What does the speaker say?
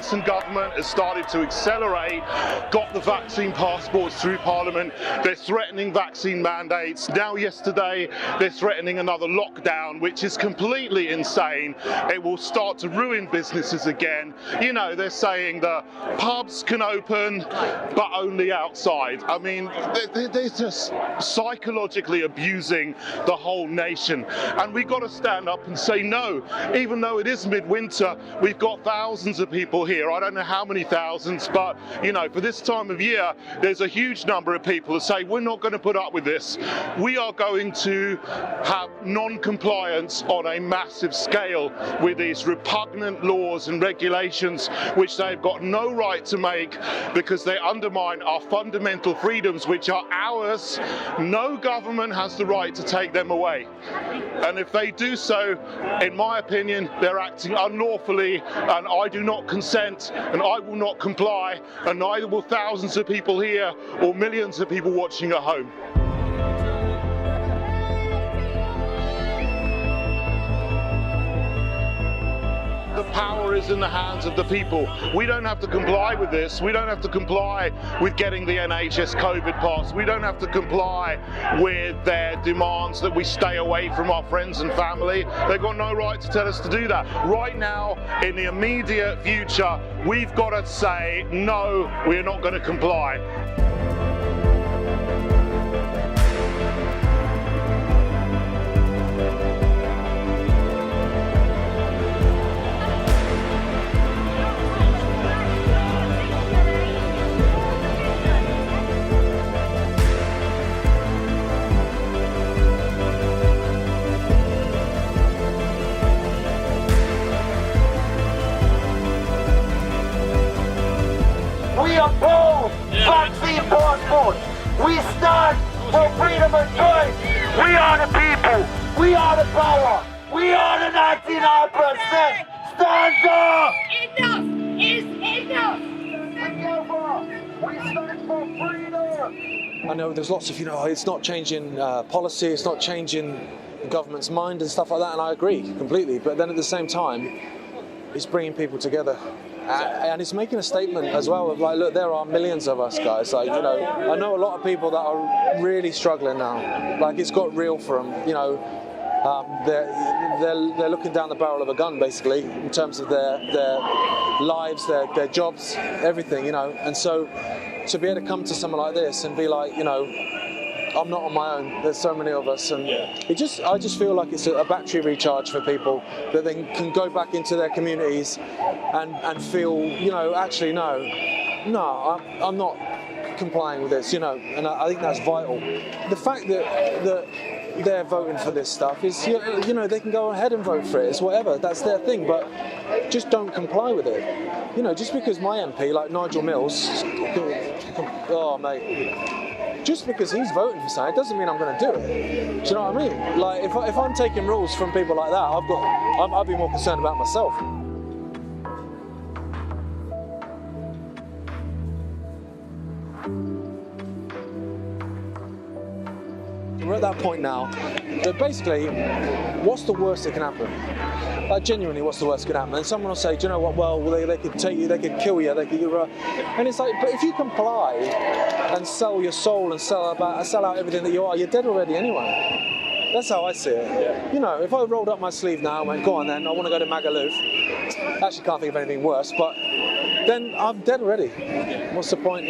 Johnson government has started to accelerate, got the vaccine passports through Parliament. They're threatening vaccine mandates. Now yesterday, they're threatening another lockdown, which is completely insane. It will start to ruin businesses again. You know, they're saying the pubs can open, but only outside. I mean, they're just psychologically abusing the whole nation. And we've got to stand up and say no. Even though it is midwinter, we've got thousands of people here. I don't know how many thousands, but, you know, for this time of year, there's a huge number of people who say, we're not going to put up with this. We are going to have non-compliance on a massive scale with these repugnant laws and regulations, which they've got no right to make because they undermine our fundamental freedoms, which are ours. No government has the right to take them away. And if they do so, in my opinion, they're acting unlawfully, and I do not consent, and I will not comply, and neither will thousands of people here or millions of people watching at home. The power is in the hands of the people. We don't have to comply with this. We don't have to comply with getting the NHS COVID pass. We don't have to comply with their demands that we stay away from our friends and family. They've got no right to tell us to do that. Right now, in the immediate future, we've got to say, no, we're not going to comply. We oppose vaccine passports. We stand for freedom and choice. We are the people. We are the power. We are the 99%. Stand up! Enough is enough! We stand for freedom. I know there's lots of, it's not changing policy, it's not changing the government's mind and stuff like that, and I agree completely. But then at the same time, it's bringing people together. And it's making a statement as well of like, look, there are millions of us guys. Like, I know a lot of people that are really struggling now. Like, it's got real for them. They're looking down the barrel of a gun basically in terms of their lives, their jobs, everything. And so to be able to come to someone like this and be like, I'm not on my own. There's so many of us, and I just feel like it's a battery recharge for people that they can go back into their communities and feel, actually no, I'm not complying with this, and I think that's vital. The fact that they're voting for this stuff is, they can go ahead and vote for it. It's whatever, that's their thing, but just don't comply with it. Just because my MP, like Nigel Mills, oh mate. Just because he's voting for something, it doesn't mean I'm going to do it. Do you know what I mean? Like, if I'm taking rules from people like that, I'd be more concerned about myself. We're at that point now that basically, what's the worst that can happen? Like, genuinely, what's the worst that can happen? And someone will say, do you know what, well, they could take you, they could kill you, and it's like, but if you comply and sell your soul and sell out everything that you are, you're dead already anyway. That's how I see it. Yeah. If I rolled up my sleeve now and went, go on then, I want to go to Magaluf, actually can't think of anything worse, but then I'm dead already. What's the point,